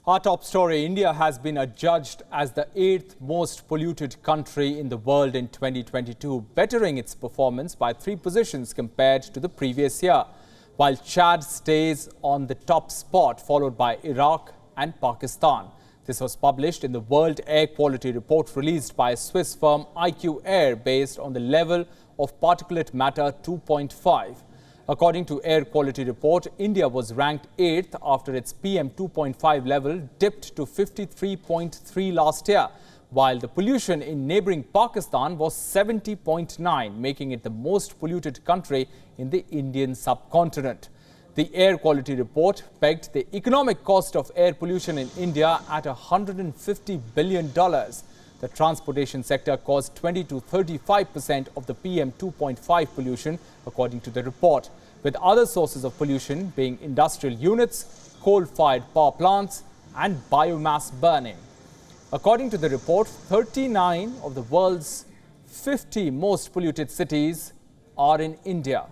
Our top story, India has been adjudged as the 8th most polluted country in the world in 2022, bettering its performance by 3 positions compared to the previous year, while Chad stays on the top spot, followed by Iraq and Pakistan. This was published in the World Air Quality Report released by Swiss firm IQAir based on the level of particulate matter 2.5. According to Air Quality Report, India was ranked 8th after its PM 2.5 level dipped to 53.3 last year, while the pollution in neighbouring Pakistan was 70.9, making it the most polluted country in the Indian subcontinent. The Air Quality Report pegged the economic cost of air pollution in India at $150 billion. The transportation sector caused 20 to 35% of the PM 2.5 pollution, according to the report, with other sources of pollution being industrial units, coal-fired power plants and biomass burning. According to the report, 39 of the world's 50 most polluted cities are in India,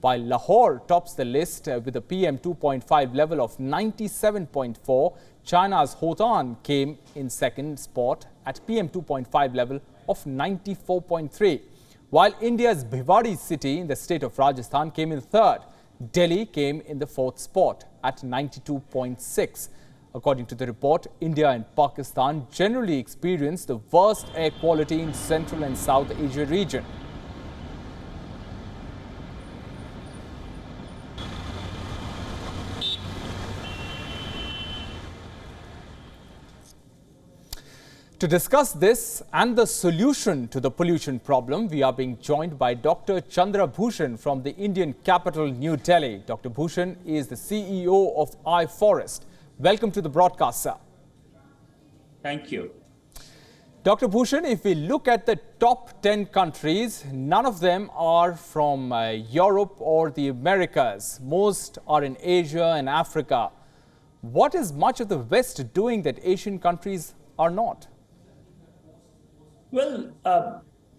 while Lahore tops the list with a PM 2.5 level of 97.4. China's Hotan came in second spot at PM 2.5 level of 94.3. While India's Bhiwadi city in the state of Rajasthan came in third, Delhi came in the fourth spot at 92.6. According to the report, India and Pakistan generally experience the worst air quality in Central and South Asia region. To discuss this and the solution to the pollution problem, we are being joined by Dr. Chandra Bhushan from the Indian capital, New Delhi. Dr. Bhushan is the CEO of iForest. Welcome to the broadcast, sir. Thank you. Dr. Bhushan, if we look at the top 10 countries, none of them are from Europe or the Americas. Most are in Asia and Africa. What is much of the West doing that Asian countries are not? Well,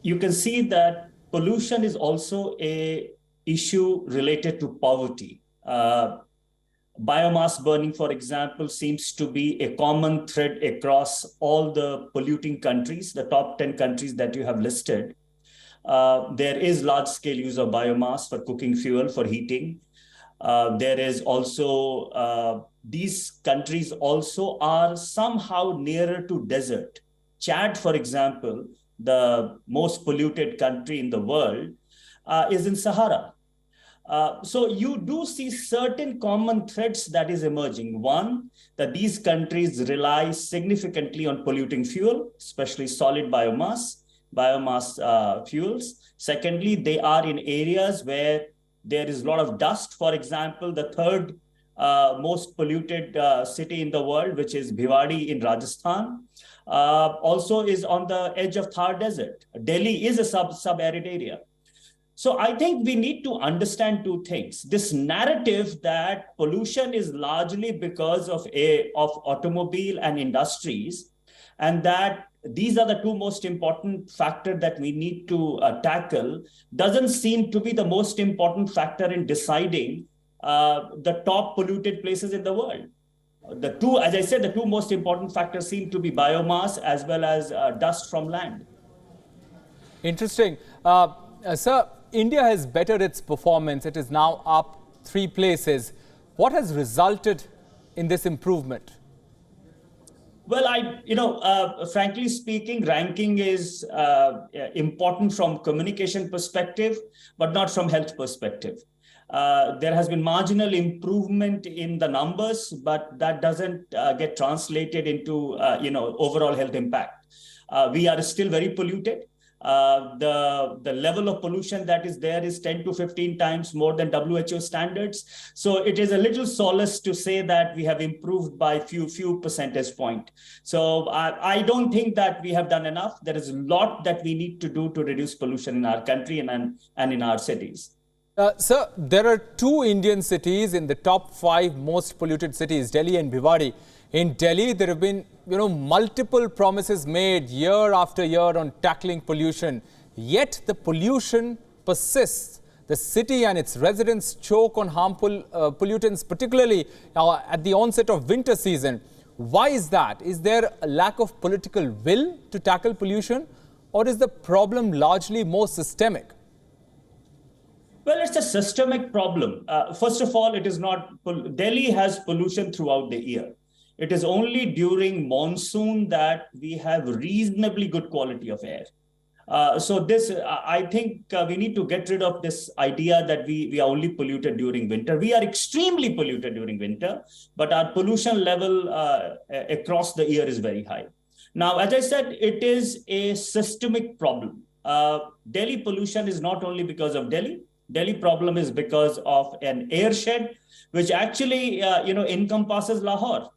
you can see that pollution is also an issue related to poverty. Biomass burning, for example, seems to be a common thread across all the polluting countries, the top 10 countries that you have listed. There is large-scale use of biomass for cooking fuel, for heating. There is also, these countries also are somehow nearer to desert. Chad, for example, the most polluted country in the world, is in Sahara. So you do see certain common threads that is emerging. One, that these countries rely significantly on polluting fuel, especially solid biomass fuels. Secondly, they are in areas where there is a lot of dust. For example, the third most polluted city in the world, which is Bhiwadi in Rajasthan, also is on the edge of Thar Desert. Delhi is a sub-arid area. So I think we need to understand two things. This narrative that pollution is largely because of automobile and industries, and that these are the two most important factors that we need to tackle, doesn't seem to be the most important factor in deciding the top polluted places in the world. As I said, the two most important factors seem to be biomass as well as dust from land. Interesting. Sir, India has bettered its performance. It is now up 3 places. What has resulted in this improvement? Well, frankly speaking, ranking is important from communication perspective, but not from health perspective. There has been marginal improvement in the numbers, but that doesn't get translated into overall health impact. We are still very polluted. The level of pollution that is there is 10 to 15 times more than WHO standards. So it is a little solace to say that we have improved by few percentage point. So I don't think that we have done enough. There is a lot that we need to do to reduce pollution in our country and in our cities. Sir, there are 2 Indian cities in the top 5 most polluted cities, Delhi and Bhiwadi. In Delhi, there have been, multiple promises made year after year on tackling pollution. Yet the pollution persists. The city and its residents choke on harmful pollutants, particularly at the onset of winter season. Why is that? Is there a lack of political will to tackle pollution, or is the problem largely more systemic? Well, it's a systemic problem. First of all, it is not, Delhi has pollution throughout the year. It is only during monsoon that we have reasonably good quality of air. I think we need to get rid of this idea that we are only polluted during winter. We are extremely polluted during winter, but our pollution level across the year is very high. Now, as I said, it is a systemic problem. Delhi pollution is not only because of Delhi. Delhi problem is because of an airshed, which actually encompasses Lahore.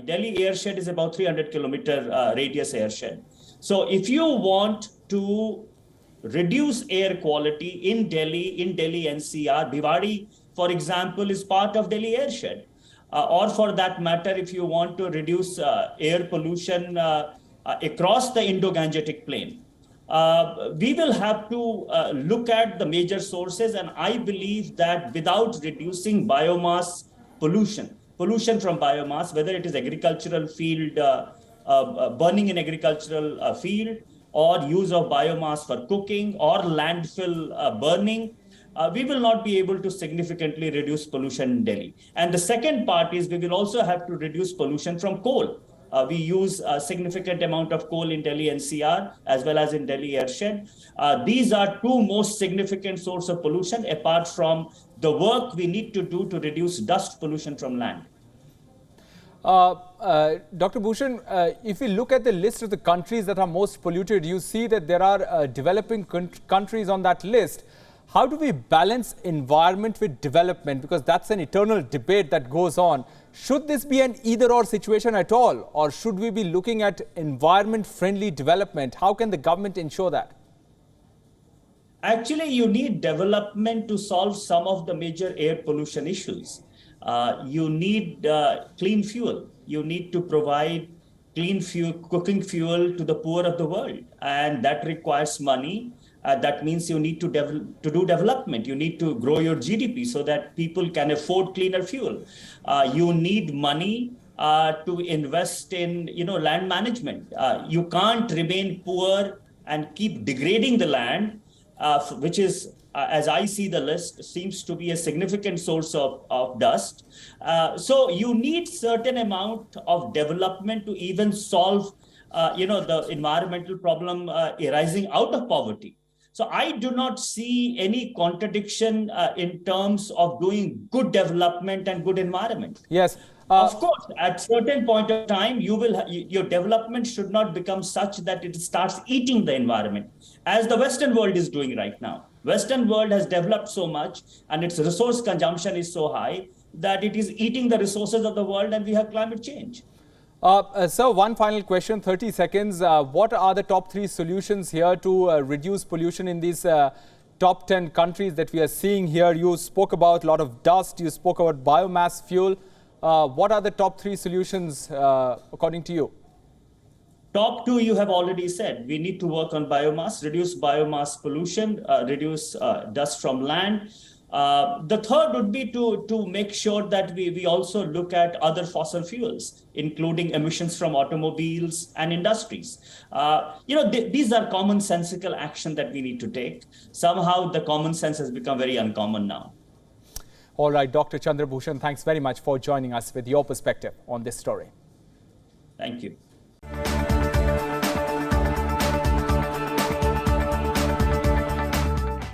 Delhi airshed is about 300-kilometer radius airshed. So if you want to reduce air quality in Delhi NCR, Bhiwadi, for example, is part of Delhi airshed. Or for that matter, if you want to reduce air pollution across the Indo-Gangetic plain, we will have to look at the major sources. And I believe that without reducing biomass pollution from biomass, whether it is agricultural field, burning in agricultural field, or use of biomass for cooking, or landfill burning, we will not be able to significantly reduce pollution in Delhi. And the second part is we will also have to reduce pollution from coal. We use a significant amount of coal in Delhi NCR as well as in Delhi airshed. These are two most significant sources of pollution, apart from the work we need to do to reduce dust pollution from land. Dr. Bhushan, if we look at the list of the countries that are most polluted, you see that there are developing countries on that list. How do we balance environment with development? Because that's an eternal debate that goes on. Should this be an either-or situation at all? Or should we be looking at environment-friendly development? How can the government ensure that? Actually, you need development to solve some of the major air pollution issues. You need clean fuel. You need to provide clean fuel, cooking fuel to the poor of the world. And that requires money. That means you need to do development. You need to grow your GDP so that people can afford cleaner fuel. You need money to invest in land management. You can't remain poor and keep degrading the land, which is, as I see the list, seems to be a significant source of dust. So you need certain amount of development to even solve the environmental problem arising out of poverty. So I do not see any contradiction in terms of doing good development and good environment. Yes. Of course, at certain point of time, your development should not become such that it starts eating the environment, as the Western world is doing right now. Western world has developed so much and its resource consumption is so high that it is eating the resources of the world, and we have climate change. Sir, one final question, 30 seconds. What are the top 3 solutions here to reduce pollution in these top 10 countries that we are seeing here? You spoke about a lot of dust. You spoke about biomass fuel. What are the top 3 solutions according to you? Top 2, you have already said. We need to work on biomass, reduce biomass pollution, reduce dust from land. The third would be to make sure that we also look at other fossil fuels, including emissions from automobiles and industries. These are commonsensical action that we need to take. Somehow the common sense has become very uncommon now. All right, Dr. Chandra Bhushan, thanks very much for joining us with your perspective on this story. Thank you.